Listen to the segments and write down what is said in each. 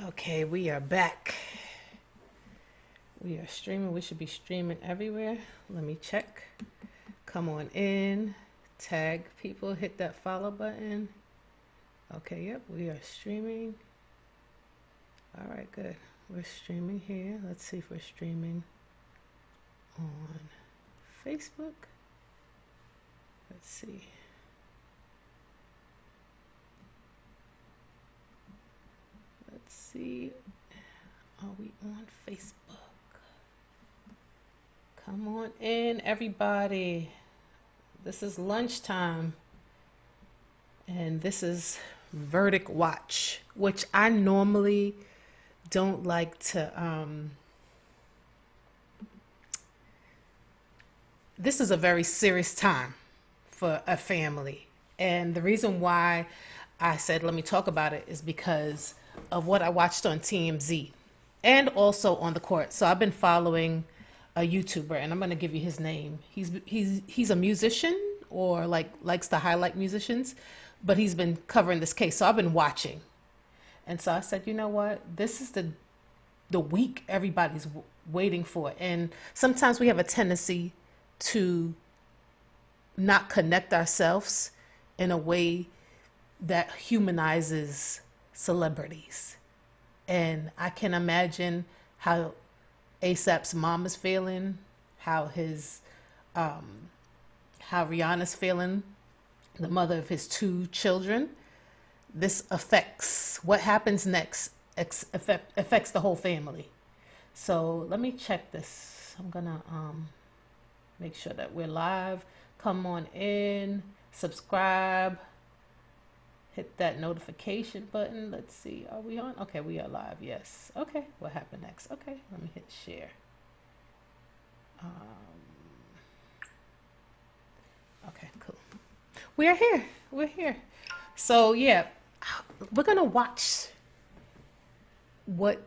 Okay, we are back. We are streaming. We should be streaming everywhere. Let me check. Come on in. Tag people. Hit that follow button. Okay, yep, we are streaming. All right, good. We're streaming here. Let's see if we're streaming on Facebook. Let's see. Let's see. Are we on Facebook? Come on in, everybody. This is lunchtime. And this is Verdict Watch, which I normally don't like to. This is a very serious time for a family. And the reason why I said, let me talk about it is because of what I watched on TMZ and also on the court. So I've been following a YouTuber, and I'm going to give you his name. He's a musician, or likes to highlight musicians, but he's been covering this case. So I've been watching. And so I said, you know what? This is the week everybody's waiting for. And sometimes we have a tendency to not connect ourselves in a way that humanizes celebrities. And I can imagine how ASAP's mom is feeling, how Rihanna's feeling, the mother of his two children. This affects what happens next, affects the whole family. So let me check this. I'm gonna make sure that we're live. Come on in, subscribe, hit that notification button. Let's see, are we on? Okay, we are live, yes. Okay, what happened next? Okay, let me hit share. Okay, cool. We're here. So yeah, we're gonna watch what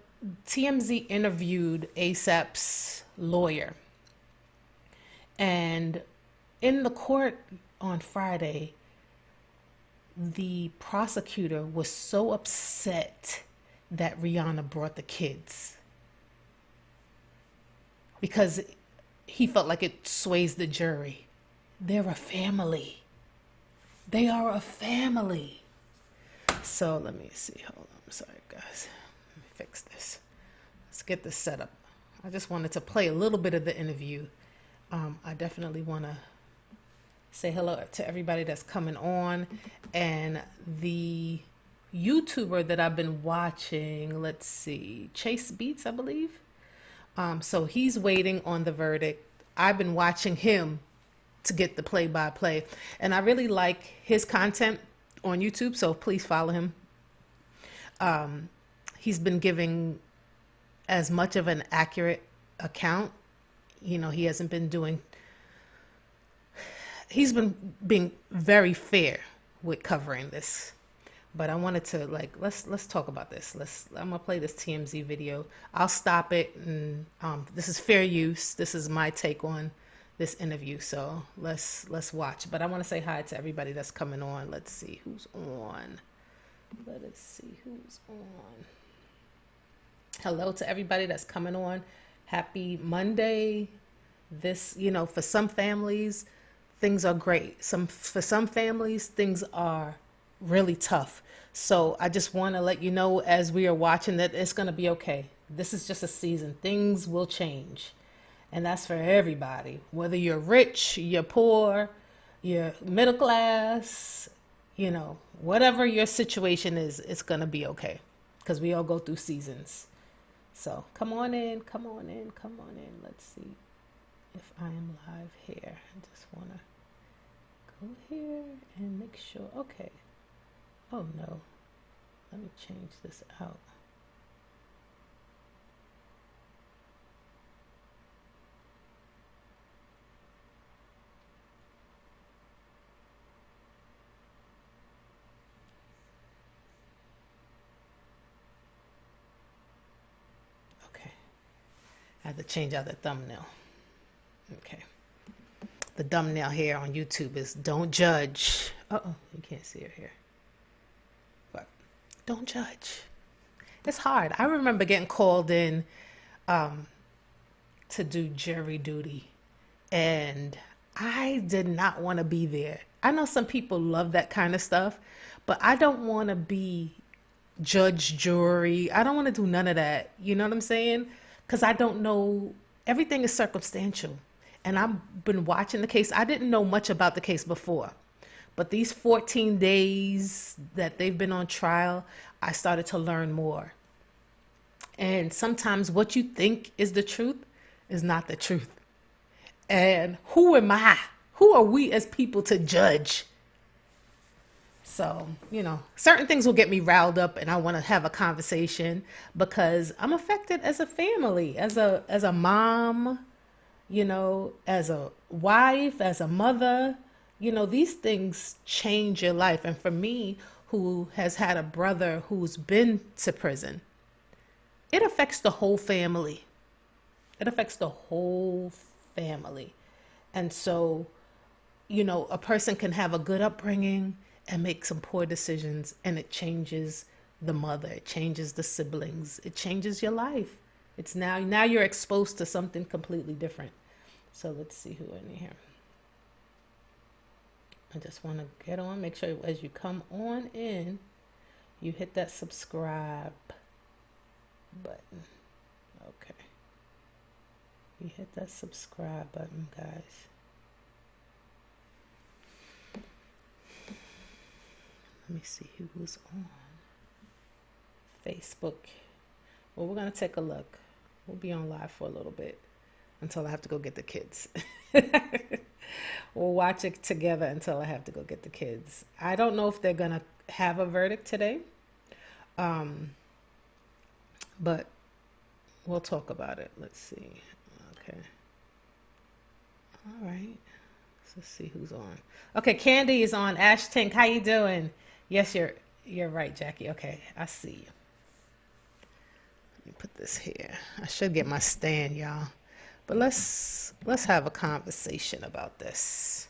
TMZ interviewed ASAP's lawyer. And in the court on Friday, the prosecutor was so upset that Rihanna brought the kids because he felt like it sways the jury. They're a family. They are a family. So let me see. Hold on. I'm sorry, guys. Let me fix this. Let's get this set up. I just wanted to play a little bit of the interview. I definitely want to say hello to everybody that's coming on. And the YouTuber that I've been watching, let's see, Chase Beats, I believe. So he's waiting on the verdict. I've been watching him to get the play-by-play. And I really like his content on YouTube, so please follow him. He's been giving as much of an accurate account. You know, he hasn't been doing, he's been being very fair with covering this. But I wanted to, like, let's talk about this. I'm gonna play this TMZ video. I'll stop it, and this is fair use. This is my take on this interview, so let's watch. But I want to say hi to everybody that's coming on. Let's see who's on. Let us see who's on. Hello to everybody that's coming on. Happy Monday. This, you know, for some families, things are great. For some families, things are really tough. So I just want to let you know, as we are watching, that it's going to be okay. This is just a season. Things will change. And that's for everybody. Whether you're rich, you're poor, you're middle class, you know, whatever your situation is, it's going to be okay. Because we all go through seasons. So come on in, come on in, come on in. Let's see if I am live here. I just want to go here and make sure. Okay. Oh no. Let me change this out. Okay. I have to change out the thumbnail. Okay. The thumbnail here on YouTube is "Don't Judge." Uh-oh, you can't see it here. But don't judge. it's hard. I remember getting called in to do jury duty, and I did not want to be there. I know some people love that kind of stuff, but I don't want to be judge, jury. I don't want to do none of that. You know what I'm saying? Because I don't know. Everything is circumstantial. And I've been watching the case. I didn't know much about the case before. But these 14 days that they've been on trial, I started to learn more. And sometimes what you think is the truth is not the truth. And who am I? Who are we as people to judge? So, certain things will get me riled up and I want to have a conversation because I'm affected as a family, as a mom, as a wife, as a mother. These things change your life. And for me, who has had a brother who's been to prison, it affects the whole family. It affects the whole family. And so, a person can have a good upbringing and make some poor decisions, and it changes the mother, it changes the siblings, it changes your life. It's now you're exposed to something completely different. So let's see who in here. I just want to get on, make sure as you come on in, you hit that subscribe button. Okay. You hit that subscribe button, guys. Let me see who's on Facebook. Well, we're going to take a look. We'll be on live for a little bit until I have to go get the kids. We'll watch it together until I have to go get the kids. I don't know if they're going to have a verdict today, but we'll talk about it. Let's see. Okay. All right. Let's see who's on. Okay, Candy is on. Ash Tink, how you doing? Yes, you're right, Jackie. Okay, I see you. Let me put this here. I should get my stand, y'all. But let's have a conversation about this.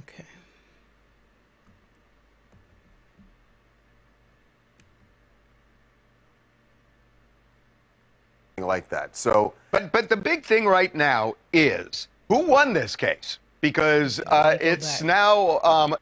Okay. Like that. So, but the big thing right now is who won this case, because it's now.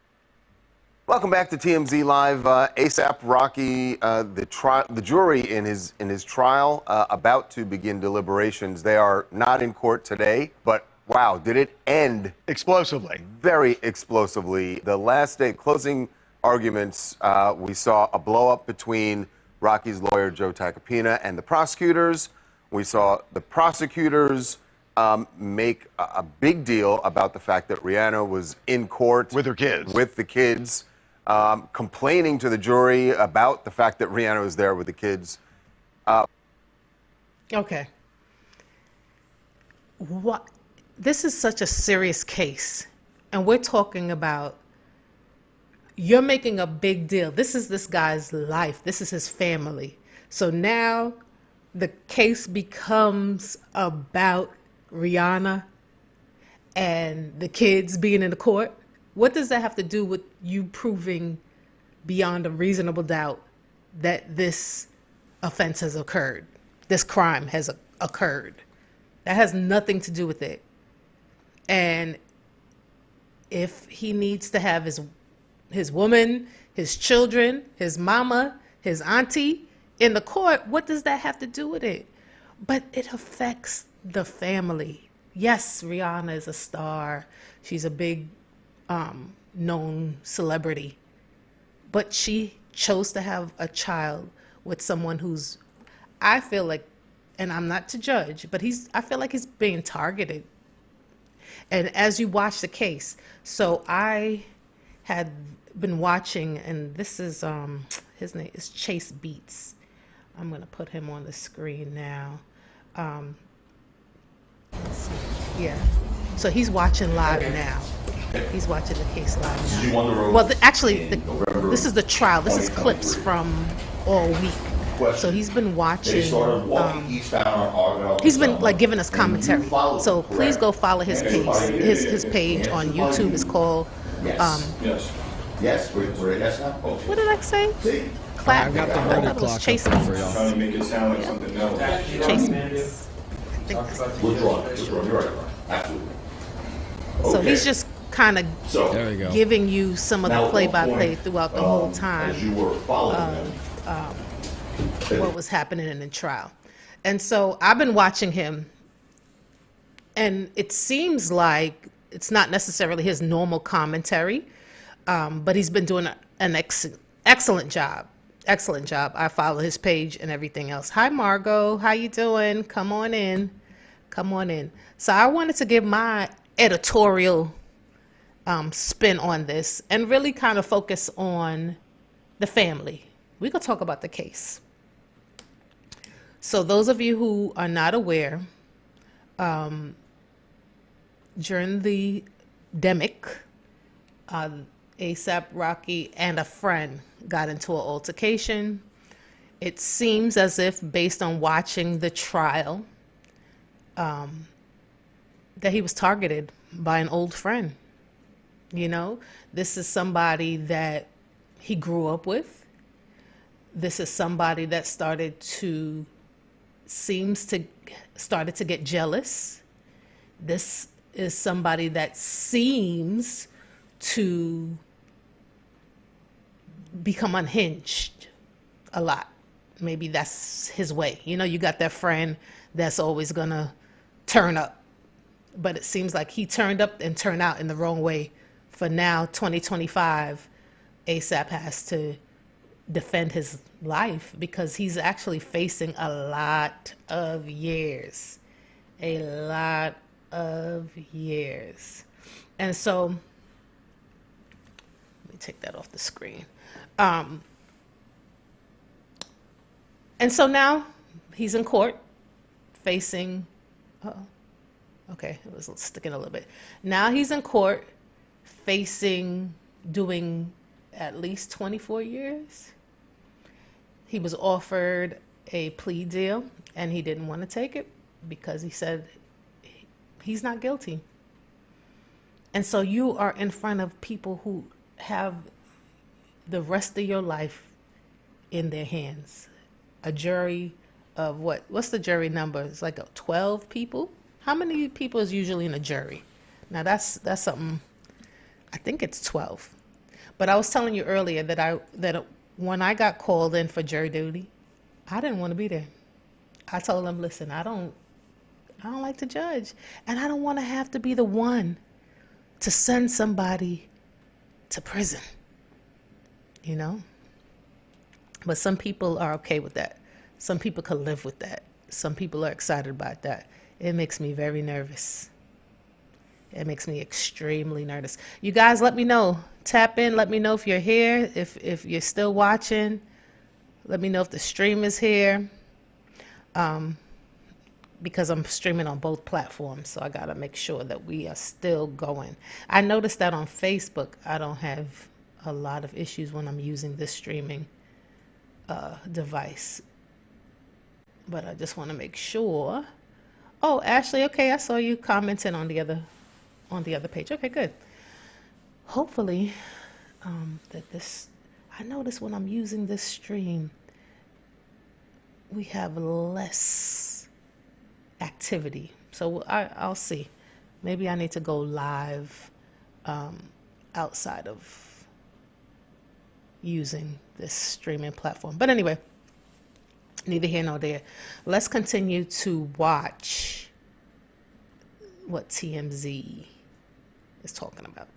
Welcome back to TMZ Live. ASAP Rocky, the jury in his trial about to begin deliberations. They are not in court today, but wow, did it end Explosively? Very explosively. The last day closing arguments, we saw a blow up between Rocky's lawyer Joe Tacopina and the prosecutors. We saw the prosecutors make a big deal about the fact that Rihanna was in court with her kids, with the kids, complaining to the jury about the fact that Rihanna was there with the kids. Okay. What? This is such a serious case, and we're talking about, you're making a big deal. This is this guy's life. This is his family. So now the case becomes about Rihanna and the kids being in the court. What does that have to do with you proving beyond a reasonable doubt that this offense has occurred? This crime has occurred. That has nothing to do with it. And if he needs to have his woman, his children, his mama, his auntie in the court, what does that have to do with it? But it affects the family. Yes, Rihanna is a star. She's a big known celebrity. But she chose to have a child with someone who's, I feel like, and I'm not to judge, but I feel like he's being targeted. And as you watch the case, so I had been watching, and this is, his name is Chase Beats. I'm going to put him on the screen now. Let's see. Yeah. So he's watching live now. He's watching the case live now. Well, this is the trial. This is clips from all week. So he's been watching He's been like giving us commentary. So please go follow his page. His page on YouTube is called. Yes, we're yes now. Okay. What did I say? See? Clap. I've got the I birdie thought it was clock Chase up there for Beats. y'all. Trying to make it sound like something else. Chase Beats. I think that's Withdraw. You're right. Absolutely. So Okay. he's just kind of So, There we go. giving you some of now the at what play-by-play point, throughout the whole time. as you were following them, What was happening in the trial. And so I've been watching him, and it seems like it's not necessarily his normal commentary, but he's been doing an excellent job. Excellent job. I follow his page and everything else. Hi, Margot. How you doing? Come on in. Come on in. So I wanted to give my editorial spin on this and really kind of focus on the family. We could talk about the case. So those of you who are not aware, during the demic, ASAP Rocky and a friend got into an altercation. It seems as if, based on watching the trial, that he was targeted by an old friend. You know, this is somebody that he grew up with. This is somebody that started to get jealous. This is somebody that seems to become unhinged a lot. Maybe that's his way. You know, you got that friend that's always gonna turn up, but it seems like he turned up and turned out in the wrong way. For now, 2025, ASAP has to defend his life because he's actually facing a lot of years. A lot of years. And so, let me take that off the screen. And so now he's in court facing, okay, it was sticking a little bit. Now he's in court facing doing at least 24 years. He was offered a plea deal and he didn't want to take it because he said he's not guilty. And so you are in front of people who have the rest of your life in their hands. A jury of what's the jury number? It's like 12 people. How many people is usually in a jury? Now that's something, I think it's 12. But I was telling you earlier that when I got called in for jury duty, I didn't want to be there. I told them, listen, I don't like to judge, and I don't want to have to be the one to send somebody to prison. You know? But some people are okay with that. Some people can live with that. Some people are excited about that. It makes me very nervous. It makes me extremely nervous. You guys, let me know. Tap in. Let me know if you're here. If you're still watching, let me know if the stream is here. Because I'm streaming on both platforms, so I got to make sure that we are still going. I noticed that on Facebook, I don't have a lot of issues when I'm using this streaming device. But I just want to make sure. Oh, Ashley, okay, I saw you commenting on the other page. Okay, good. Hopefully, I notice when I'm using this stream, we have less activity. So I'll see. Maybe I need to go live outside of using this streaming platform. But anyway, neither here nor there. Let's continue to watch what TMZ is talking about.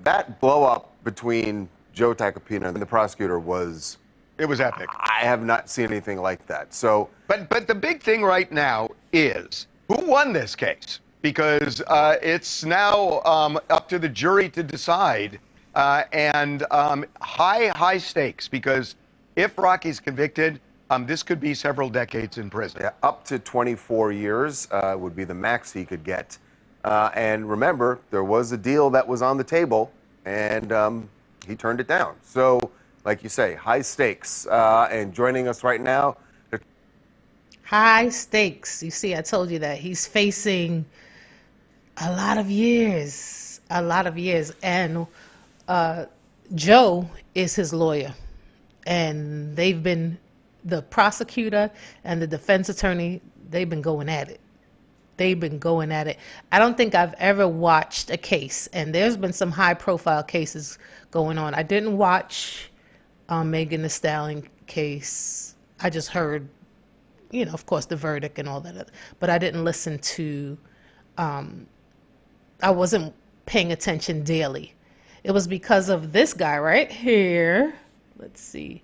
That blow up between Joe Tacopina and the prosecutor was. It was epic. I have not seen anything like that. So, But the big thing right now is who won this case, because it's now up to the jury to decide, and high stakes, because if Rocky's convicted, this could be several decades in prison. yeah, up to 24 years would be the max he could get. And remember, there was a deal that was on the table, and he turned it down. So, like you say, high stakes. And joining us right now, High stakes. You see, I told you that he's facing a lot of years, and Joe is his lawyer, and the prosecutor and the defense attorney, they've been going at it. They've been going at it. I don't think I've ever watched a case, and there's been some high profile cases going on. I didn't watch Megan Thee Stallion case. I just heard, of course, the verdict and all that, but I didn't listen to, I wasn't paying attention daily. It was because of this guy right here. Let's see.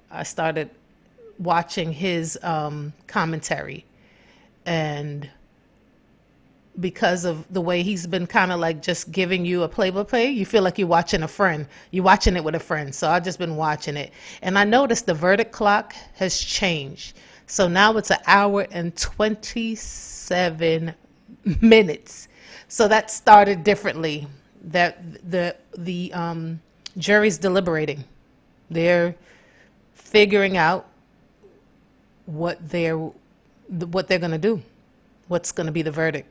I started watching his commentary, and because of the way he's been kind of like just giving you a play-by-play, you feel like you're watching a friend. You're watching it with a friend. So I've just been watching it. And I noticed the verdict clock has changed. So now it's 1 hour and 27 minutes. So that started differently. That the jury's deliberating. They're figuring out what they're going to do. What's going to be the verdict.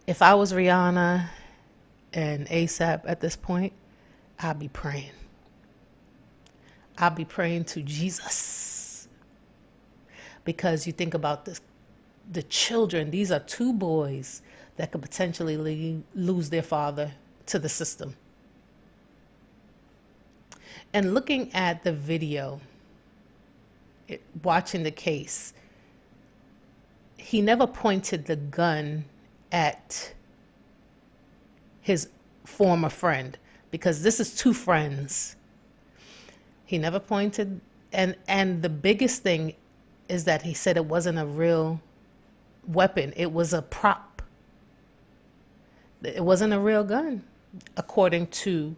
If I was Rihanna and ASAP at this point, I'd be praying. I'd be praying to Jesus. Because you think about this, the children, these are 2 boys that could potentially lose their father to the system. And looking at the video, watching the case, he never pointed the gun at his former friend, because this is 2 friends. He never pointed, and the biggest thing is that he said it wasn't a real weapon. It was a prop. It wasn't a real gun, according to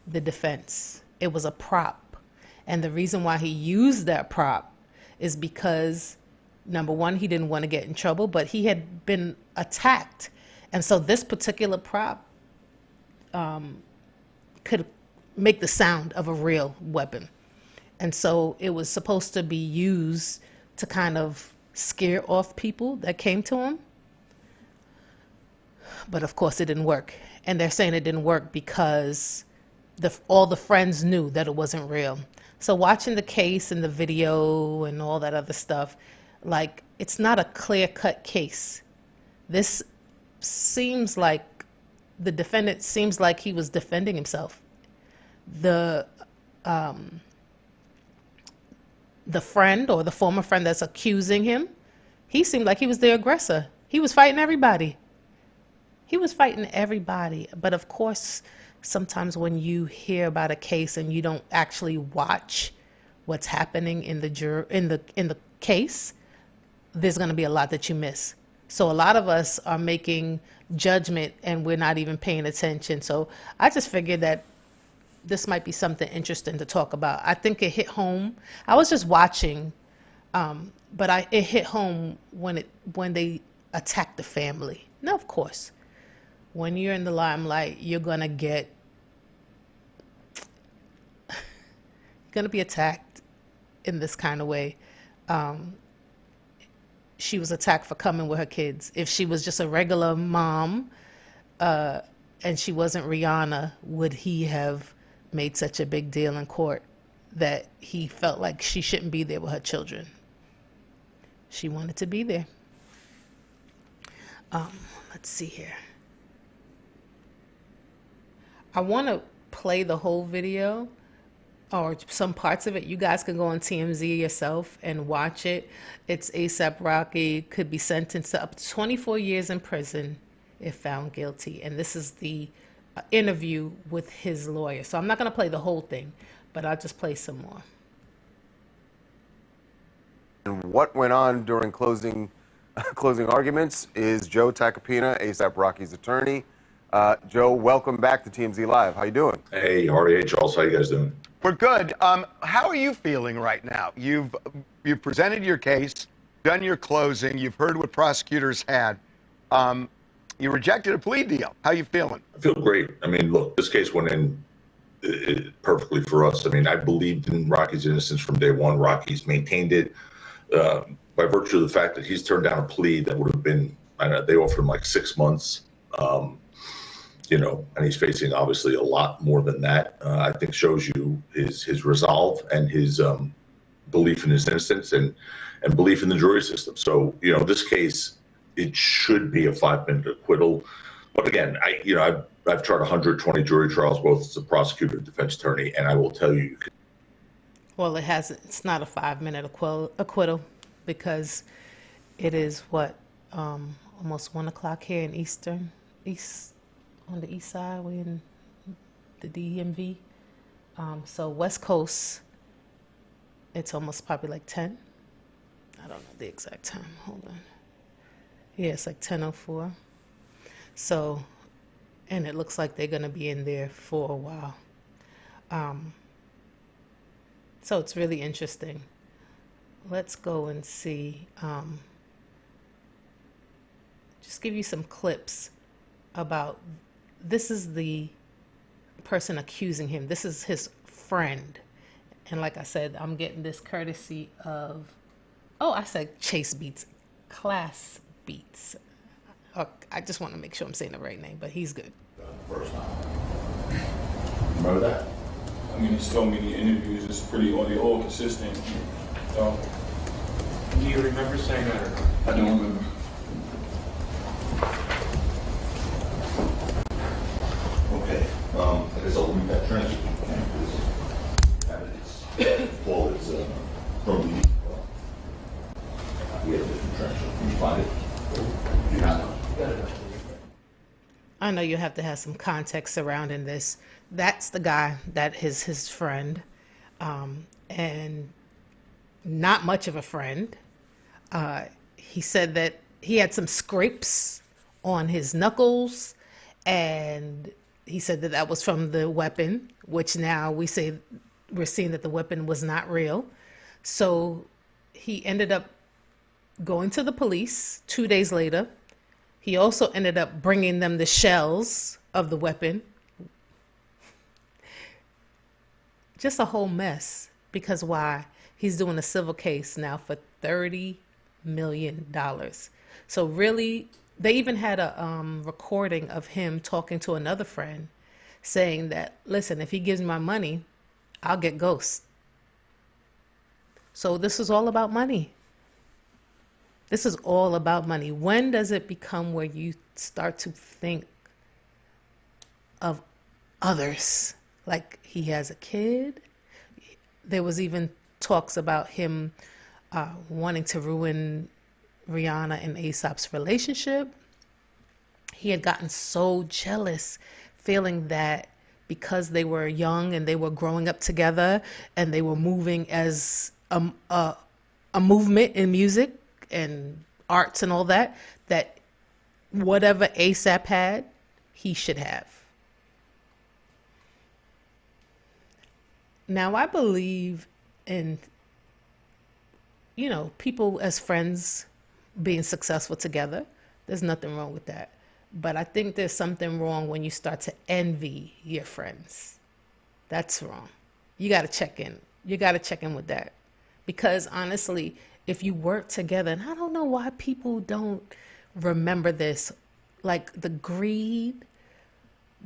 the defense. It was a prop. And the reason why he used that prop is because, number one, he didn't want to get in trouble, but he had been attacked. And so this particular prop could make the sound of a real weapon. And so it was supposed to be used to kind of scare off people that came to him. But of course it didn't work. And they're saying it didn't work because all the friends knew that it wasn't real. So watching the case and the video and all that other stuff, like, it's not a clear-cut case. This seems like the defendant seems like he was defending himself. The friend, or the former friend that's accusing him, he seemed like he was the aggressor. He was fighting everybody. But of course, sometimes when you hear about a case and you don't actually watch what's happening in the case, there's going to be a lot that you miss. So a lot of us are making judgment and we're not even paying attention. So I just figured that this might be something interesting to talk about. I think it hit home. I was just watching, but it hit home when they attacked the family. Now, of course, when you're in the limelight, you're gonna be attacked in this kind of way. She was attacked for coming with her kids. If she was just a regular mom, and she wasn't Rihanna, would he have made such a big deal in court that he felt like she shouldn't be there with her children? She wanted to be there. Let's see here. I want to play the whole video, or some parts of it. You guys can go on TMZ yourself and watch it. It's ASAP Rocky could be sentenced to up to 24 years in prison if found guilty. And this is the interview with his lawyer. So I'm not going to play the whole thing, but I'll just play some more. And what went on during closing arguments is Joe Tacopina, ASAP Rocky's attorney. Joe, welcome back to TMZ Live. How you doing? Hey, REA Charles, how you guys doing? We're good. How are you feeling right now? You've presented your case, done your closing, you've heard what prosecutors had. You rejected a plea deal. How you feeling? I feel great. I mean, look, this case went in perfectly for us. I mean, I believed in Rocky's innocence from day one. Rocky's maintained it by virtue of the fact that he's turned down a plea that would have been, I know, they offered him like 6 months. And he's facing obviously a lot more than that. I think shows you his resolve and his belief in his innocence and belief in the jury system. So, this case, it should be a 5-minute acquittal. But again, I've tried 120 jury trials, both as a prosecutor and defense attorney, and I will tell you. Well, it's not a 5-minute acquittal because it is almost 1 o'clock here in on the east side. We're in the DMV. So West Coast, it's almost probably like 10. I don't know the exact time. Hold on. Yeah, it's like 10:04. So, and it looks like they're going to be in there for a while. So it's really interesting. Let's go and see. Just give you some clips about, this is the person accusing him. This is his friend. And like I said, I'm getting this courtesy of, I said Chase Beats, Class Beats. I just want to make sure I'm saying the right name, but he's good. First time. Remember that? I mean, he's told me the interviews is they're all consistent. So, do you remember saying that or not? I don't remember. Okay. I guess I'll read that transcript. It's full. It's from the. We have a different transcript. Can you find it? You have it. I know you have to have some context surrounding this. That's the guy that is his friend, and not much of a friend. He said that he had some scrapes on his knuckles, and he said that that was from the weapon, which now we're seeing that the weapon was not real. So he ended up going to the police 2 days later. He also ended up bringing them the shells of the weapon. Just a whole mess. Because why? He's doing a civil case now for $30 million. So really, they even had a recording of him talking to another friend saying that, listen, if he gives me my money, I'll get Ghost. So this is all about money. This is all about money. When does it become where you start to think of others? Like he has a kid. There was even talks about him wanting to ruin Rihanna and A$AP's relationship. He had gotten so jealous, feeling that because they were young and they were growing up together and they were moving as a movement in music and arts and all that, that whatever A$AP had, he should have. Now, I believe in, people as friends being successful together. There's nothing wrong with that. But I think there's something wrong when you start to envy your friends. That's wrong. You got to check in. You got to check in with that. Because honestly, if you work together, and I don't know why people don't remember this, like the greed,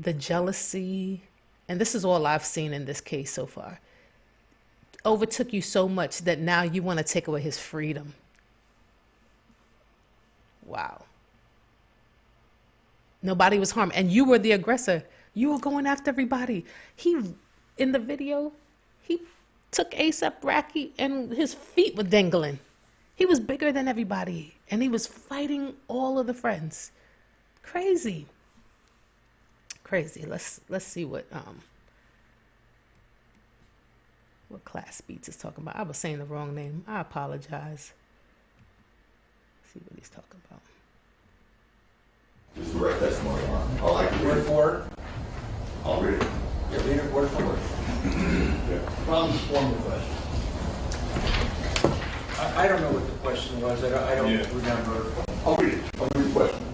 the jealousy, and this is all I've seen in this case so far, overtook you so much that now you want to take away his freedom. Wow. Nobody was harmed, and you were the aggressor. You were going after everybody. In the video, he took A$AP Rocky and his feet were dangling. He was bigger than everybody, and he was fighting all of the friends. Crazy. Let's see what Class Beats is talking about. I was saying the wrong name. I apologize. Let's see what he's talking about. This is direct testimony. I'll like to Word for word? I'll read it. Yeah, read it word for word. Problem form the question. I don't know what the question was. I don't remember. I'll read it. I'll read the question.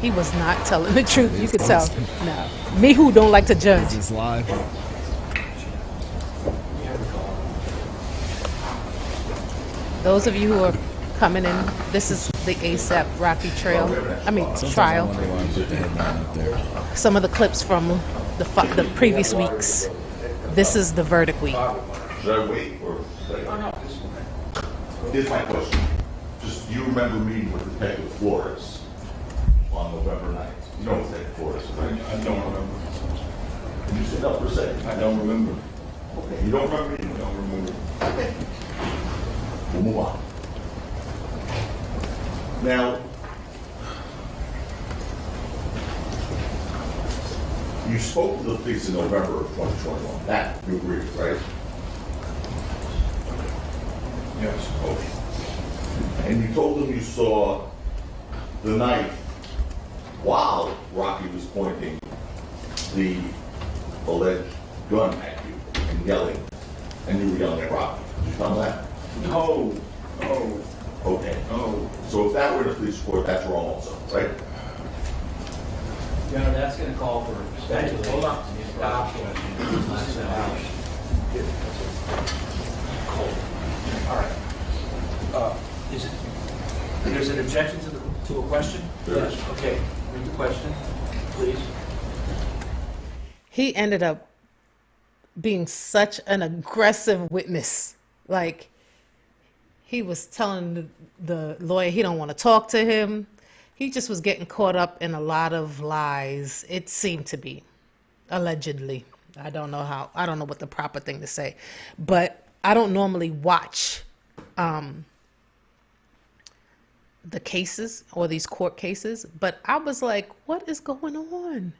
He was not telling the truth. You could tell. No, me who don't like to judge. Is this live? Those of you who are coming in, this is the ASAP Rocky trial. Sometimes I Trial. wonder why I put the headline up there. Some of the clips from the previous weeks. This is the verdict week. Should I wait or? Here's my question. Just, you remember meeting with Detective Flores on November 9th? You know Detective Flores, right? I don't remember. Can you stand up for a second? I don't remember. Okay, you don't remember meeting? I don't remember. Okay. We'll move on. Now, you spoke to the police in November of 2021. That you agree with, right? Yes. Okay. And you told them you saw the knife while Rocky was pointing the alleged gun at you and yelling, and you were yelling at Rocky. Did you tell them that? No. No. Okay. No. So if that were in a police report, that's wrong also, right? You know, that's going to call for speculation. Hold on. All right. Is it, there's an objection to a question? There is. Okay, read the question, please. He ended up being such an aggressive witness. Like, he was telling the lawyer he don't want to talk to him. He just was getting caught up in a lot of lies. It seemed to be, allegedly. I don't know what the proper thing to say, but I don't normally watch the cases or these court cases, but I was like, what is going on?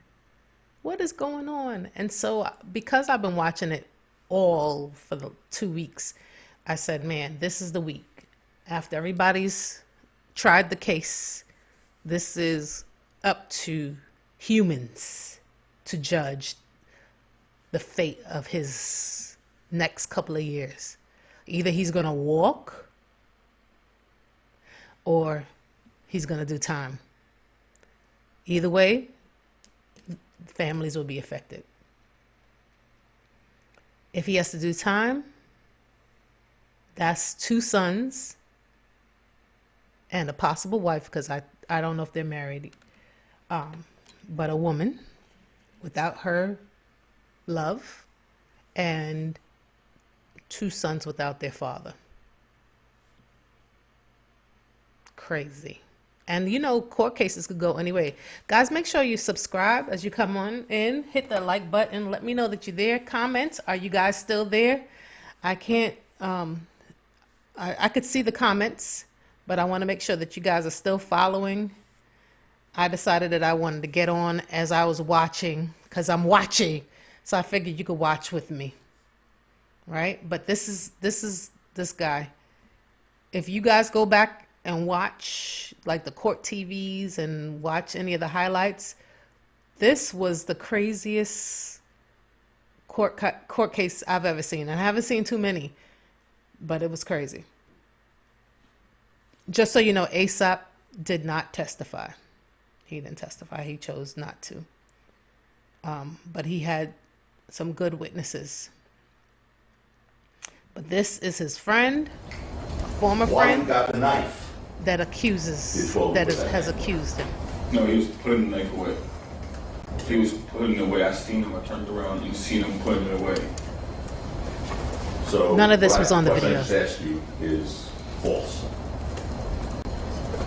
What is going on? And so because I've been watching it all for the 2 weeks, I said, man, this is the week. After everybody's tried the case, this is up to humans to judge the fate of his next couple of years. Either he's going to walk or he's going to do time. Either way, families will be affected. If he has to do time, that's 2 sons and a possible wife, because I don't know if they're married, but a woman without her love, and 2 sons without their father. Crazy. And you know, court cases could go anyway. Guys, make sure you subscribe as you come on in. Hit the like button. Let me know that you're there. Comment. Are you guys still there? I can't, I could see the comments, but I want to make sure that you guys are still following. I decided that I wanted to get on as I was watching, because I'm watching. So I figured you could watch with me. Right? But this is this guy. If you guys go back and watch like the court TVs and watch any of the highlights, this was the craziest court case I've ever seen. And I haven't seen too many, but it was crazy. Just so you know, ASAP did not testify. He didn't testify. He chose not to. But he had some good witnesses. But this is his friend, a former friend. Why got the knife? That accuses, has accused him. No, he was putting the knife away. He was putting it away. I seen him. I turned around and seen him putting it away. So none of this was on the video. What I just asked you is false.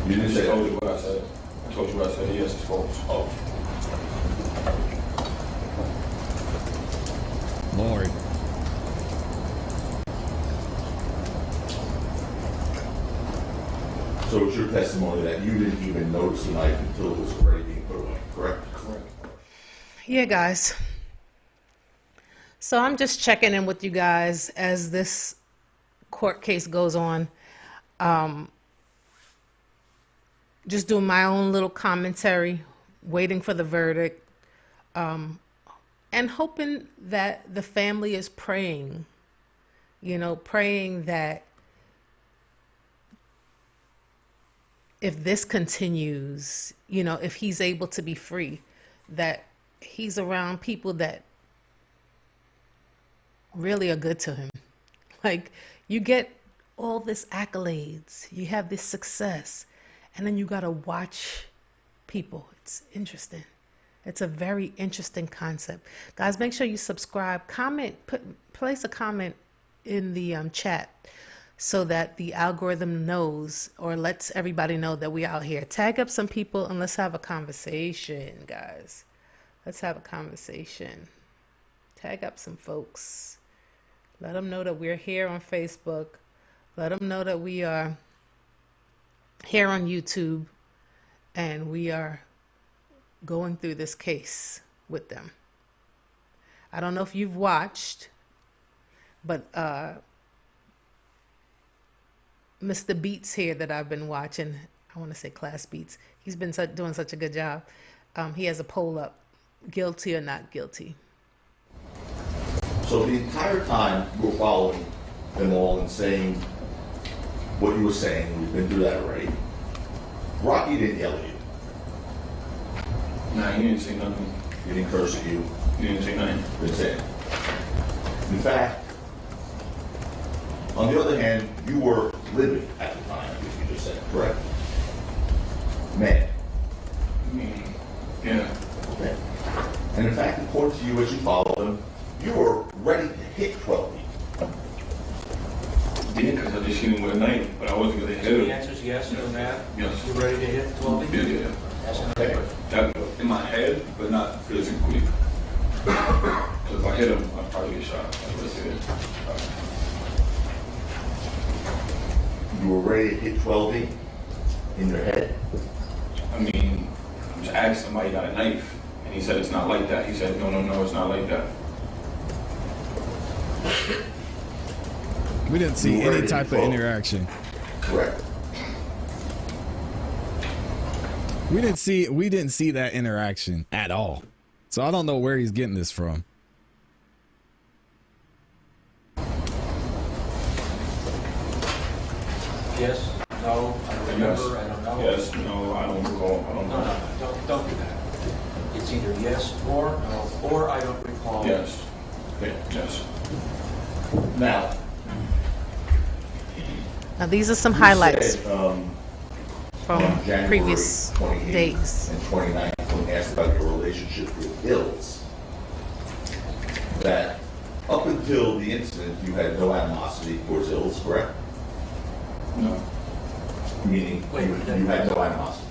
You didn't say. I told you what I said. I told you what I said. Yes, it's false. Oh. Lord. So it's your testimony that you didn't even notice the knife until it was already being put away, correct? Correct. Yeah, guys. So I'm just checking in with you guys as this court case goes on. Just doing my own little commentary, waiting for the verdict, and hoping that the family is praying, praying that if this continues, you know, if he's able to be free, that he's around people that really are good to him. Like, you get all this accolades, you have this success, and then you got to watch people. It's interesting. It's a very interesting concept. Guys, make sure you subscribe, comment, place a comment in the chat so that the algorithm knows or lets everybody know that we out here. Tag up some people and let's have a conversation, guys. Let's have a conversation. Tag up some folks. Let them know that we're here on Facebook. Let them know that we are here on YouTube and we are going through this case with them. I don't know if you've watched, but Mr. Beats here that I've been watching, I want to say Class Beats, he's been doing such a good job. He has a poll up, guilty or not guilty. So the entire time you were following them all and saying what you were saying, we've been through that already, Rocky didn't yell at you. Nah, he didn't say nothing. He didn't curse at you. He didn't say nothing. Didn't say it. In fact, on the other hand, you were livid at the time, as you just said, correct? Mad. I mean, yeah. Okay. And in fact, according to you, as you followed him, you were ready to hit 12 feet. Yeah, because I just hit him with a knife, but I wasn't going to hit him. The answer is yes, no math? Yes. You ready to hit 12? Yeah. That's another Okay. question. That, in my head, but not physically. Because if I hit him, I'd probably get shot. Like, let's hit it. You were ready to hit 12 feet in your head. I mean, I just asked somebody got a knife, and he said it's not like that. He said, no, it's not like that. We didn't see any type of interaction. Correct. We didn't see that interaction at all. So I don't know where he's getting this from. Yes, no, I don't remember, I don't know. Yes, no, I don't recall. I don't know. No, don't do that. It's either yes or no, or I don't recall. Yes. Okay. Yes. Now, Now these are some you highlights said, from on January previous 28th days. and 29th, when asked about your relationship with Ills, that up until the incident, you had no animosity towards Ills, correct? No. Meaning, Wait, you had no animosity.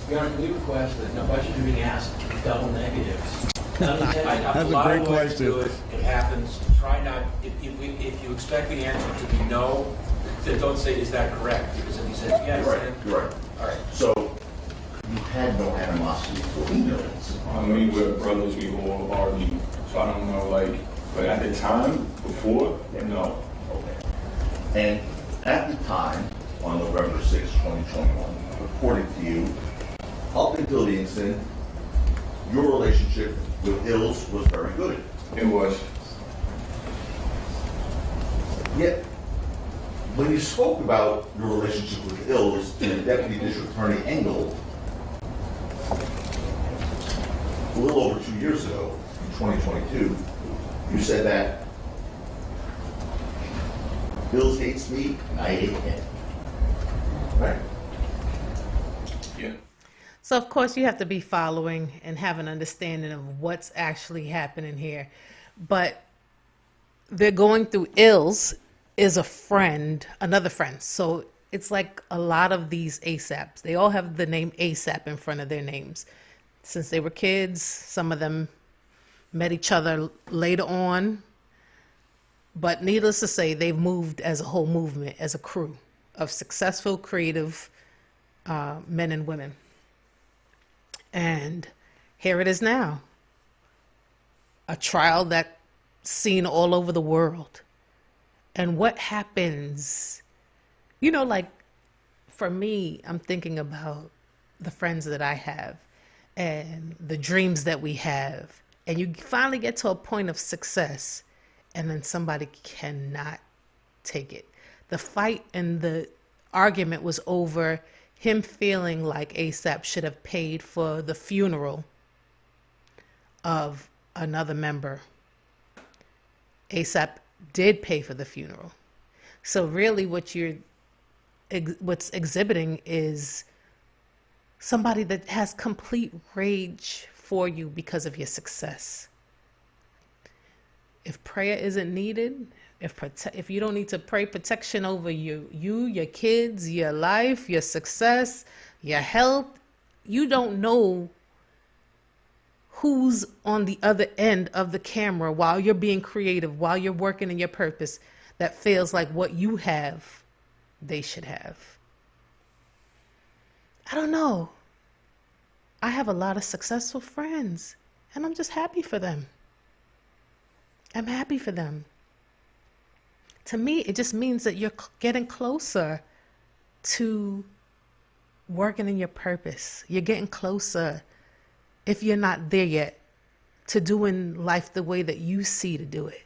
Your Honor, we request that no questions are being asked double negatives. That's a lot great of ways to do question. It happens. Try not, if you expect the answer to be no, then don't say, is that correct? Because if you said yes, You're right, then, you're right. all right. So, you had no animosity for Ills. I mean, we're brothers, we all argue. So I don't know, like, but at the time, before, no. Okay. And at the time, on November 6, 2021, according to you, up until the incident, your relationship with Ills was very good. It was. Yet, when you spoke about your relationship with Ills to the Deputy District Attorney Engel, a little over 2 years ago, in 2022, you said that Ills hates me and I hate him. Right? Yeah. So of course you have to be following and have an understanding of what's actually happening here. But they're going through Ills is a friend, another friend. So it's like a lot of these ASAPs. They all have the name ASAP in front of their names. Since they were kids, some of them met each other later on. But needless to say, they've moved as a whole movement, as a crew of successful, creative men and women. And here it is now. A trial that's seen all over the world. And what happens, you know, like for me, I'm thinking about the friends that I have and the dreams that we have. And you finally get to a point of success and then somebody cannot take it. The fight and the argument was over him feeling like ASAP should have paid for the funeral of another member. ASAP did pay for the funeral. So really what's exhibiting is somebody that has complete rage for you because of your success. If prayer isn't needed, if you don't need to pray protection over you, your kids, your life, your success, your health, you don't know who's on the other end of the camera while you're being creative, while you're working in your purpose, that feels like what you have, they should have. I don't know. I have a lot of successful friends, and I'm just happy for them. I'm happy for them. To me, it just means that you're getting closer to working in your purpose. You're getting closer, if you're not there yet, to doing life the way that you see to do it.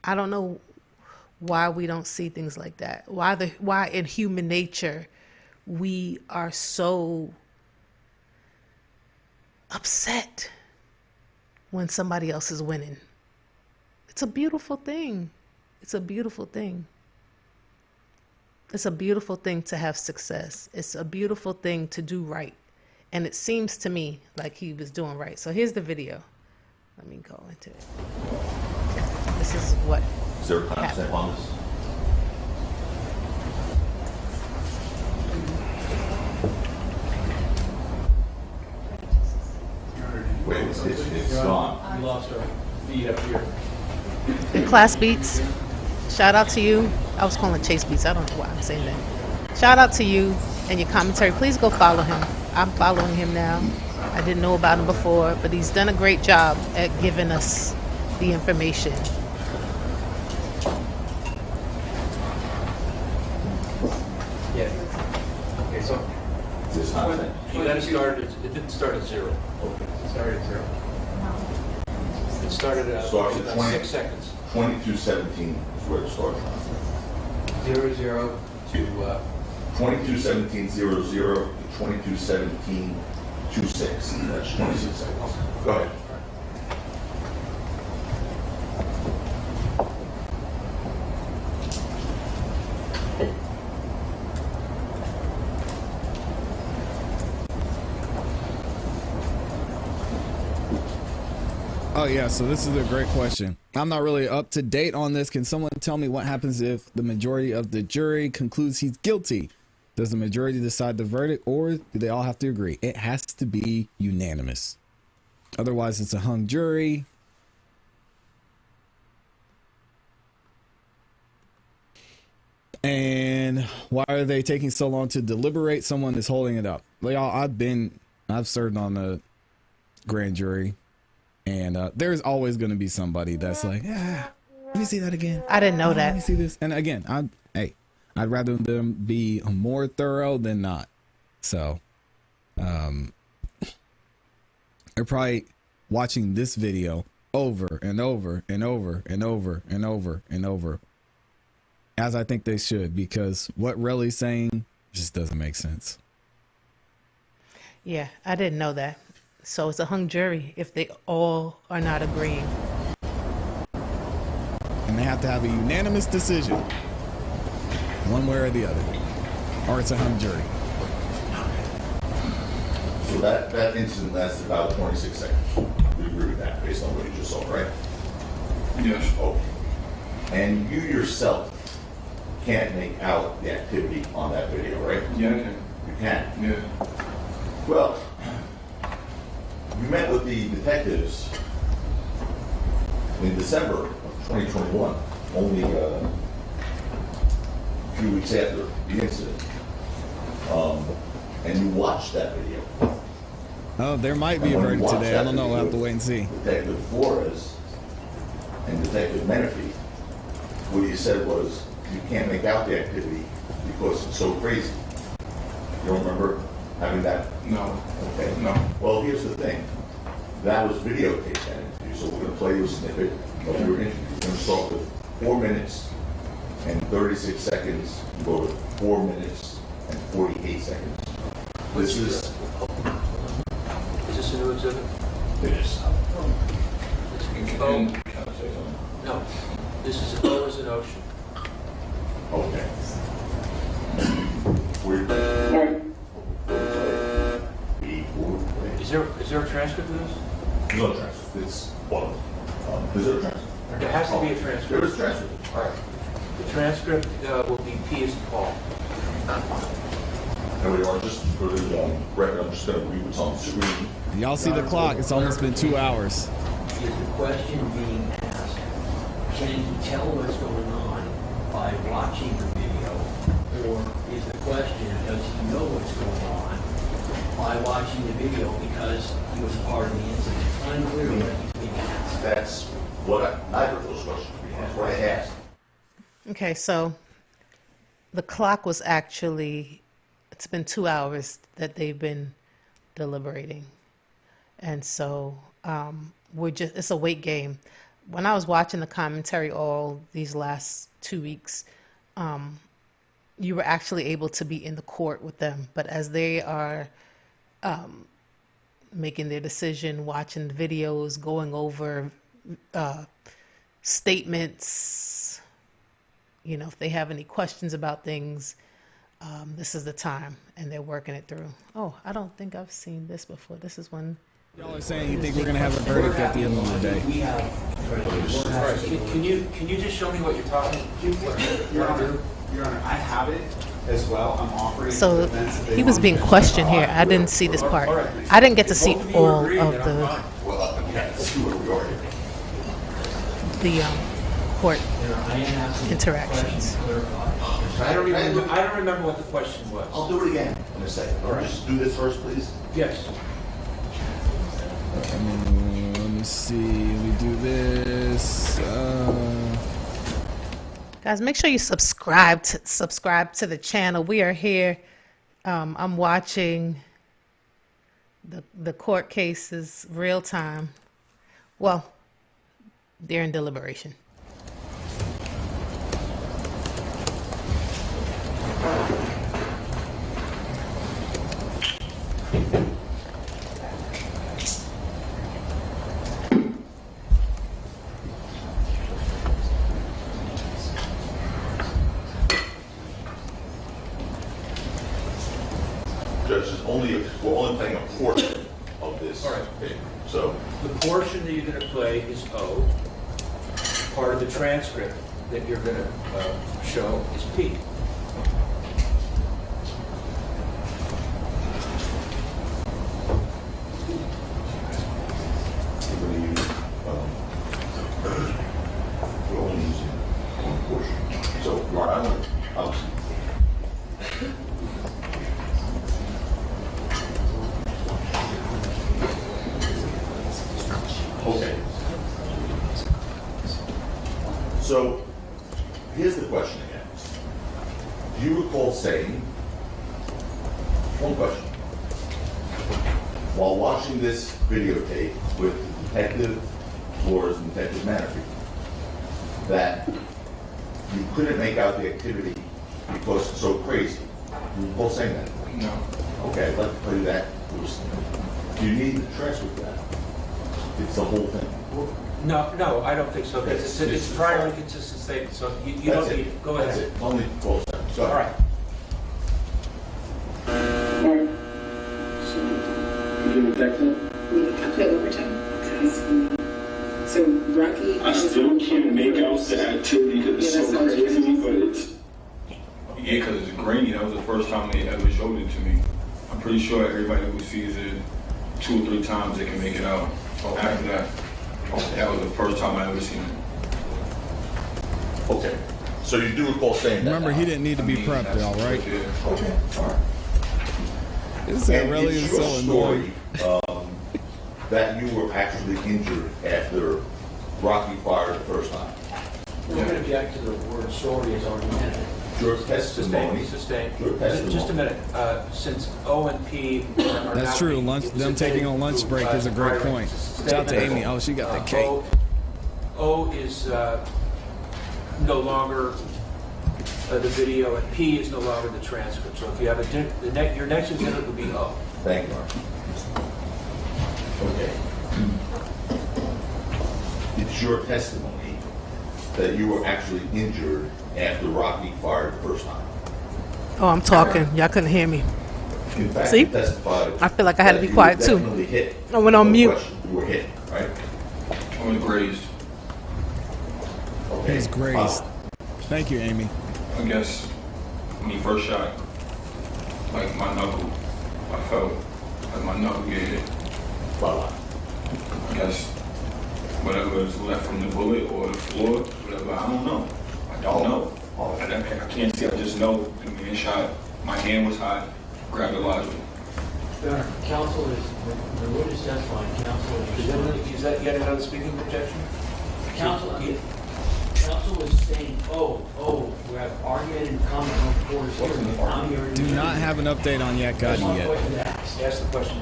I don't know why we don't see things like that. Why in human nature we are so upset when somebody else is winning. It's a beautiful thing. It's a beautiful thing. It's a beautiful thing to have success. It's a beautiful thing to do right. And it seems to me like he was doing right. So here's the video. Let me go into it. This is what Is there a timestamp on this? Wait, it's gone. We lost our feed up here. the Class Beats. Shout out to you. I was calling Chase Beats. I don't know why I'm saying that. Shout out to you and your commentary. Please go follow him. I'm following him now. I didn't know about him before, but he's done a great job at giving us the information. Yeah. Okay, so Is this timestamp? you got to start, it didn't start at 0. Okay. It started at 0. It started at Starts at about 20. 6 seconds. 2217 is where it starts. 0 to 2217.00 to 2217.26. That's 26 seconds. Go ahead. Oh yeah, so this is a great question. I'm not really up to date on this. Can someone tell me what happens if the majority of the jury concludes he's guilty? Does the majority decide the verdict, or do they all have to agree? It has to be unanimous. Otherwise, it's a hung jury. And why are they taking so long to deliberate? Someone is holding it up. Y'all, I've served on the grand jury. And there's always going to be somebody that's like, yeah, let me see that again. I didn't know that. Let me see this. And again, I'd rather them be more thorough than not. So, they're probably watching this video over and over and over and over and over and over, as I think they should, because what Relly's saying just doesn't make sense. Yeah, I didn't know that. So it's a hung jury if they all are not agreeing. And they have to have a unanimous decision, one way or the other, or it's a hung jury. So that incident lasted about 26 seconds. We agree with that based on what you just saw, right? Yes. Okay. And you yourself can't make out the activity on that video, right? Yeah, I can. You can. Yeah. Well, you met with the detectives in December of 2021, only a few weeks after the incident. And you watched that video. Oh, there might be a verdict today. I don't know. We'll have to wait and see. Detective Flores and Detective Menifee, what you said was, you can't make out the activity because it's so crazy. You don't remember having that? No. Okay. No. Well, here's the thing. That was videotaped, that interview, so we're going to play you a snippet of your interview. We're going to start with 4 minutes and 36 seconds. You go to 4 minutes and 48 seconds. This is this a new exhibit? it is. Oh, no. This is O as an ocean. Okay. Is there a transcript of this? There's no transcript. It's one. Is there a transcript? There has to be a transcript. There is a transcript. All right. The transcript will be P as in Paul. There we are. Just for the record, I'm just going to read what's on the screen. Y'all see the clock? It's almost been 2 hours. Is the question being asked, can you tell what's going on by watching the video? Or is the question, does he know what's going on by watching the video because he was part of the incident? It's unclear what he's being asked. That's what neither of those questions would be. That's what I asked. Okay, so the clock was actually, it's been 2 hours that they've been deliberating. And so it's a wait game. When I was watching the commentary all these last 2 weeks, you were actually able to be in the court with them. But as they are making their decision, watching the videos, going over statements, you know, if they have any questions about things, this is the time, and they're working it through. Oh, I don't think I've seen this before. This is when Y'all are saying you think we're gonna have a verdict at the end of the day. We have. Can you just show me what you're talking about? Your Honor, I have it as well. I'm offering. So he was being questioned here. I didn't see this part. I didn't get to see all of the court interactions. I don't remember what the question was. I'll do it again in a second. All right. Just do this first, please. Yes. Let me see. We do this. Guys, make sure you subscribe to the channel. We are here. I'm watching the court cases real time. Well, they're in deliberation. We're only playing a portion of this. All right. Okay. So the portion that you're going to play is O. Part of the transcript that you're going to show is P. we're only using one portion. So I'll Okay. So here's the question again. Do you recall saying, one question, while watching this videotape with Detective Flores and Detective Manafee, that you couldn't make out the activity because it's so crazy? Do you recall saying that? No. Okay, I'd like to play that. Do you need the transcript of that? It's the whole thing. No, I don't think so. It's prior inconsistent statement, so you don't need it. Go ahead. That's it. Only 12 seconds. Go ahead. All right. I play overtime. So Rocky. I still can't make out the activity because it's so crazy, but it's. Yeah, because it's grainy. That was the first time they ever showed it to me. I'm pretty sure everybody who sees it 2 or 3 times, they can make it out. After that, that was the first time I ever seen it. Okay. So you do recall saying that? Remember, he didn't need to be prepped, y'all, right? Okay. All right. This really is so annoying. That you were actually injured after Rocky fired the first time. We're going to object to the word story as argumentative. Your testimony. Sustained. Your testimony. Just a minute. Since O and P are That's true. Them taking a lunch break is a great point. Shout out to Amy. Oh, she got the cake. O is no longer the video, and P is no longer the transcript. So if you have your next exhibit would be O. Thank you, Mark. Okay. It's your testimony that you were actually injured after Rocky fired the first time. Oh, I'm talking. Y'all couldn't hear me. In fact, See? you testified I feel like I had to that be quiet, you were too. definitely hit. I went on No mute. question, you were hit, right? I was grazed. Okay. He's grazed. Thank you, Amy. I guess when he first shot, like my knuckle, I felt like my knuckle get hit. Well, I guess whatever was left from the bullet or the floor, whatever, I don't know. I don't know. I can't see, I just know the man shot, my hand was hot, grabbed the logic. Your Honor, counsel is, the witness testifying, counsel is Is that yet another speaking objection? Counsel is saying, we have argument and comment on the court hearing. I'm here to Do not have an update on Jacq That's my yet. question to ask. Ask the question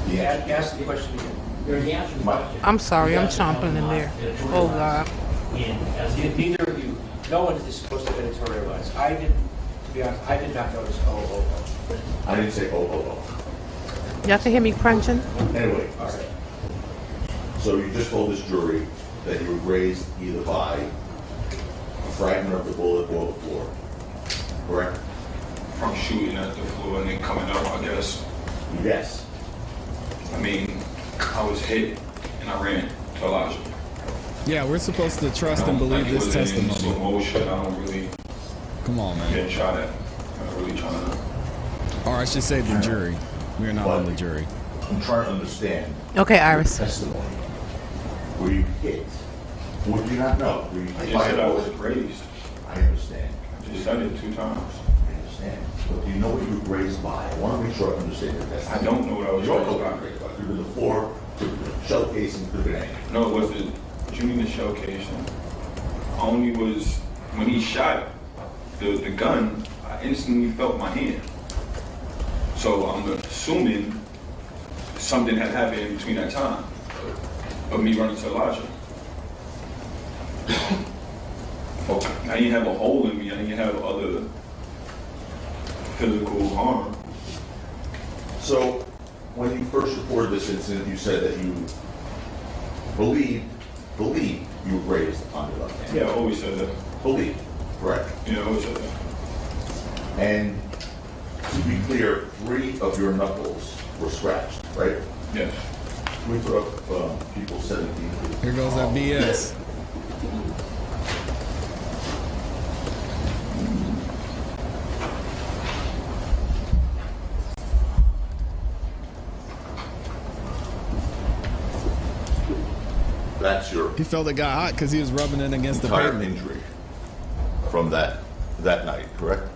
again. Ask the question again. There's the answer to the question. I'm sorry, I'm Yes, no, chomping in not there. editorialize. Oh, God. And as Neither of you, no one is supposed to editorialize. I didn't, to be honest, I did not notice O. I didn't say oh. Y'all can hear me crunching? Anyway, all right. So you just told this jury that you were grazed either by a fragment of the bullet or the floor, correct? From shooting at the floor and then coming up, I guess. Yes. I mean, I was hit and I ran to Elijah. Yeah, we're supposed to trust and believe this Slow testimony. motion, I don't really Come on, man. get shot at. I'm not really trying to. Or I should say the jury. We're not on the jury. I'm trying to understand. Okay, Iris. Your testimony. Were you hit? Would you not know? Were you I hit just by said a I was bullet? grazed. I understand. I just said it 2 times. I understand. But do you know what you were grazed by? I want to make sure I understand your testimony. I don't know what I was You don't know grazed what you were grazed by. Could have been the floor, could have been a shell casing, could have been anything. No, it wasn't. What you mean the shell casing? Only was when he shot the gun, I instantly felt my hand. So I'm assuming something had happened in between that time of me running to Elijah. Okay. I didn't have a hole in me. I didn't have other physical harm. So, when you first reported this incident, you said that you believed you were grazed on your left hand. Yeah, I always said that. Believed, correct? Yeah, I always said that. And to be clear, 3 of your knuckles were scratched, right? Yes. We put up people 17. Here goes that BS. That's your He felt it got hot because he was rubbing it against the entire pavement. injury from that night, correct?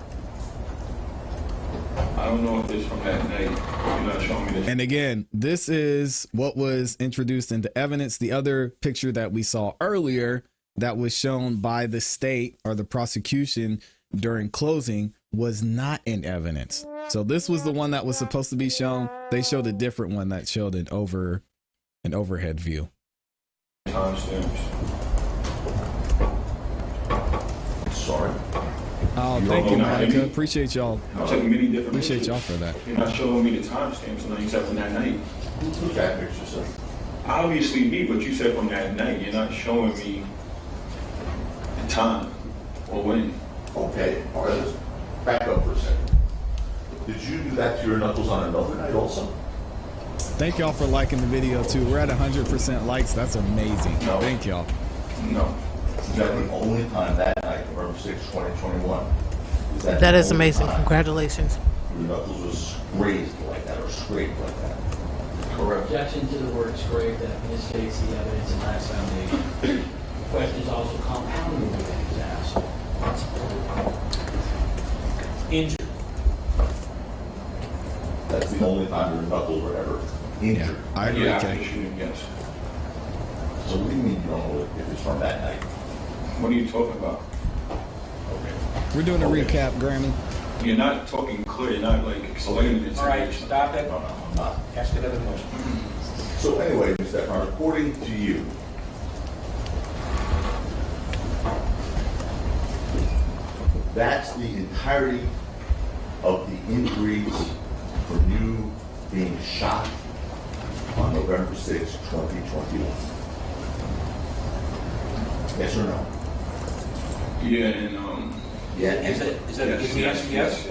I don't know if it's from that night. You're not showing me this. And again, this is what was introduced into evidence. The other picture that we saw earlier that was shown by the state or the prosecution during closing was not in evidence. So this was the one that was supposed to be shown. They showed a different one that showed an overhead view. Timestamps. Sorry. Oh, You thank don't you, know how Monica. many? Appreciate y'all. I took many different Appreciate pictures. y'all for that. You're not showing me the timestamps on except from that night. Who took that picture, sir? Obviously me, but you said from that night. You're not showing me the time or when. Okay, all right, let's back up for a second. Did you do that to your knuckles on another night also? Thank y'all for liking the video too. We're at 100% likes. That's amazing. No. Thank y'all. No. Is that the only time that night, November 6, 2021? That the is only amazing. time Congratulations. Your knuckles was grazed like that or scraped like that? Correct. Objection to the word scrape that misstates the evidence and lacks foundation. The question is also compounded when it is asked. Injured. That's the only time your knuckles were ever injured. I agree, Yeah, after Kay. shooting, yes. So what do you mean you don't know if it's from that night? What are you talking about? Okay. We're doing a recap, Grammy. You're not talking clear. You're not like explaining it to All right, me. stop it. No, I'm not. Ask another question. So anyway, Ms. Stefan, according to you, that's the entirety of the injuries from you being shot on November 6, 2021? Yes or no? Yeah, and Yeah. Is that a good answer? Yes.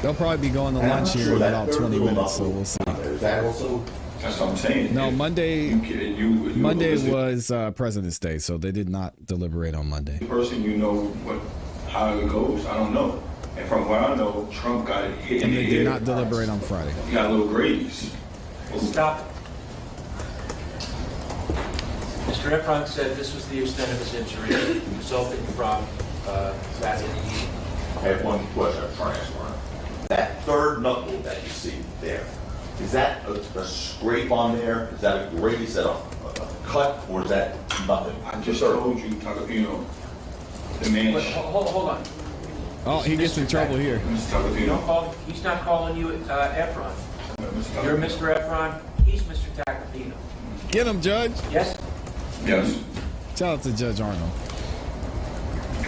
They'll probably be going to And I'm lunch not here sure in that about third 20 little minutes, so knuckle we'll see. Is that also? That's what I'm saying. No, Monday. You Monday was President's Day, so they did not deliberate on Monday. the person, you know how it goes. I don't know. And from what I know, Trump got hit in And the they head. did not deliberate on Friday. He got little graves. Stop. Mr. Efron said this was the extent of his injury resulting from that injury. I have one question I'm trying to ask Ron. That third knuckle that you see there, is that a scrape on there? Is that a grade? Is that a cut? Or is that nothing? I just told you, Tacopino, the man. But hold on. Oh, he gets in trouble here. Mr. You don't Tacopino. call, he's not calling you Efron. You're Mr. Efron, he's Mr. Tacopino. Get him, Judge. Yes? Yes. Shout out to Judge Arnold.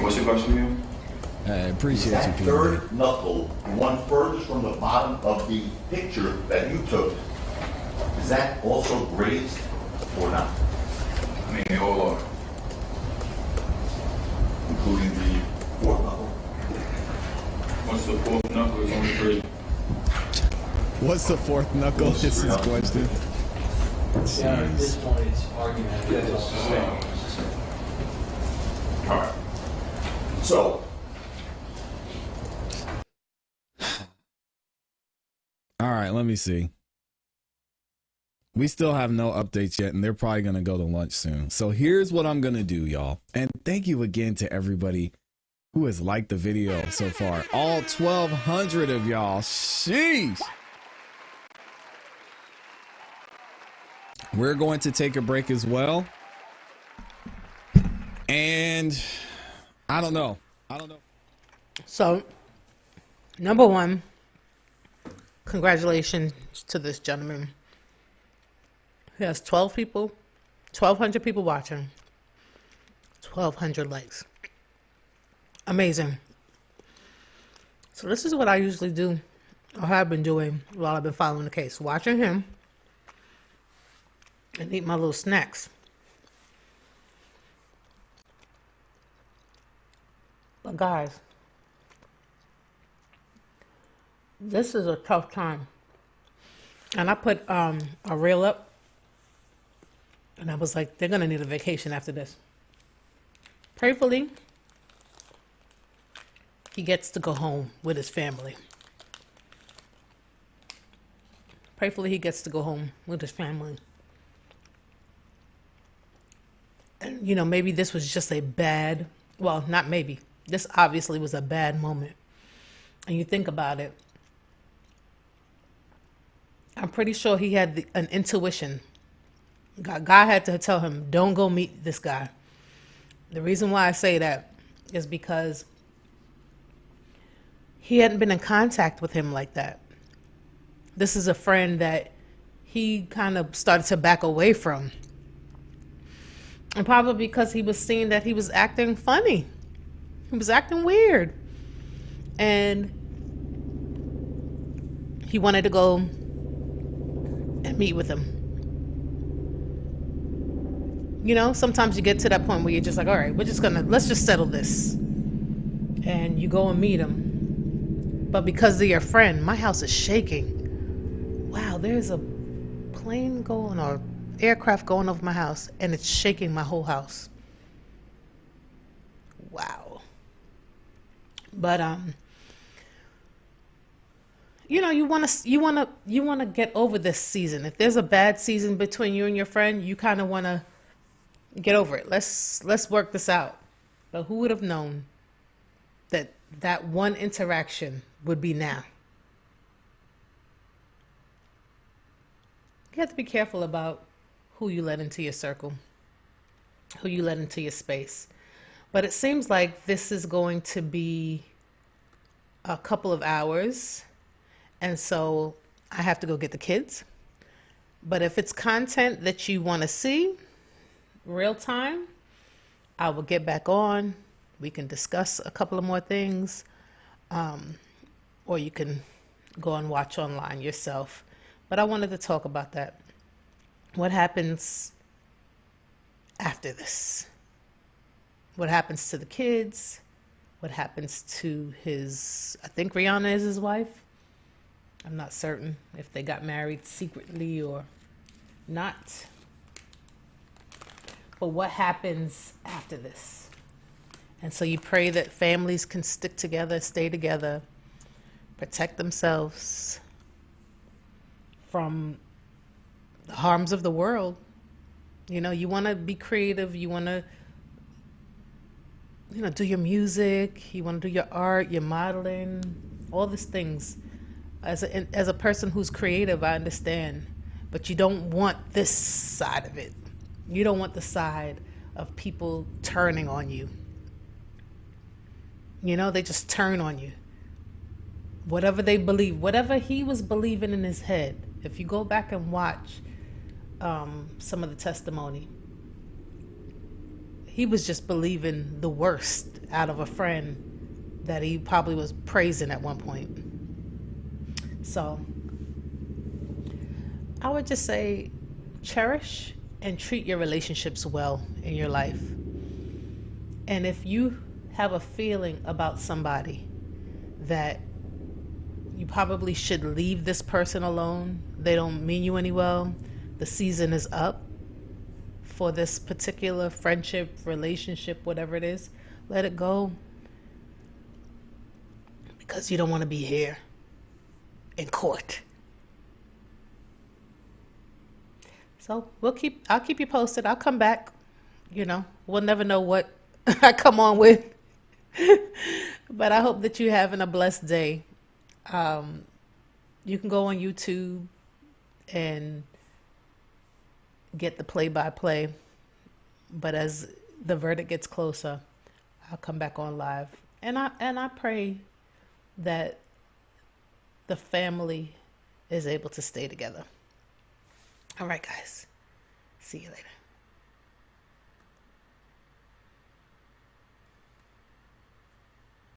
What's your question here? I Is appreciate that you, Peter. third knuckle, the one furthest from the bottom of the picture that you took, is that also grazed or not? I mean, they all are. Including the fourth knuckle? What's the fourth knuckle? It's only 3. What's the fourth knuckle? Is his question. Yeah, at this point, it's argument. All right. So, All right, let me see. We still have no updates yet, and they're probably going to go to lunch soon. So here's what I'm going to do, y'all. And thank you again to everybody who has liked the video so far. All 1,200 of y'all. Sheesh. We're going to take a break as well. And I don't know. So, number one, congratulations to this gentleman. He has 12 people, 1,200 people watching, 1,200 likes. Amazing. So this is what I usually do, or have been doing while I've been following the case. Watching him and eat my little snacks. But guys, this is a tough time. And I put a reel up, and I was like, they're going to need a vacation after this. Prayerfully, he gets to go home with his family. Prayerfully, he gets to go home with his family. And, you know, maybe this was just a bad, well, not maybe. This obviously was a bad moment. And you think about it, I'm pretty sure he had an intuition. God had to tell him, don't go meet this guy. The reason why I say that is because he hadn't been in contact with him like that. This is a friend that he kind of started to back away from. And probably because he was seeing that he was acting funny. He was acting weird. And he wanted to go and meet with him. You know, sometimes you get to that point where you're just like, all right, let's just settle this. And you go and meet him. But because of your friend, my house is shaking. Wow, there's a plane going or aircraft going over my house, and it's shaking my whole house. Wow. But you know, you want to get over this season. If there's a bad season between you and your friend, you kind of want to get over it. Let's work this out. But who would have known that one interaction would be now? You have to be careful about who you let into your circle, who you let into your space. But it seems like this is going to be a couple of hours. And so I have to go get the kids. But if it's content that you want to see real time, I will get back on We can discuss a couple of more things, or you can go and watch online yourself. But I wanted to talk about that. What happens after this? What happens to the kids? What happens to his, I think Rihanna is his wife. I'm not certain if they got married secretly or not. But what happens after this? And so you pray that families can stick together, stay together, protect themselves from the harms of the world. You know, you want to be creative. You want to, do your music. You want to do your art, your modeling, all these things. As a person who's creative, I understand. But you don't want this side of it. You don't want the side of people turning on you. They just turn on you. Whatever they believe, whatever he was believing in his head. If you go back and watch some of the testimony, he was just believing the worst out of a friend that he probably was praising at one point. So I would just say cherish and treat your relationships well in your life. And if you have a feeling about somebody that you probably should leave this person alone, they don't mean you any well, the season is up for this particular friendship, relationship, whatever it is, let it go. Because you don't want to be here in court. So I'll keep you posted. I'll come back. We'll never know what I come on with. But I hope that you're having a blessed day. You can go on YouTube and get the play-by-play. But as the verdict gets closer, I'll come back on live. And I pray that the family is able to stay together. All right, guys. See you later.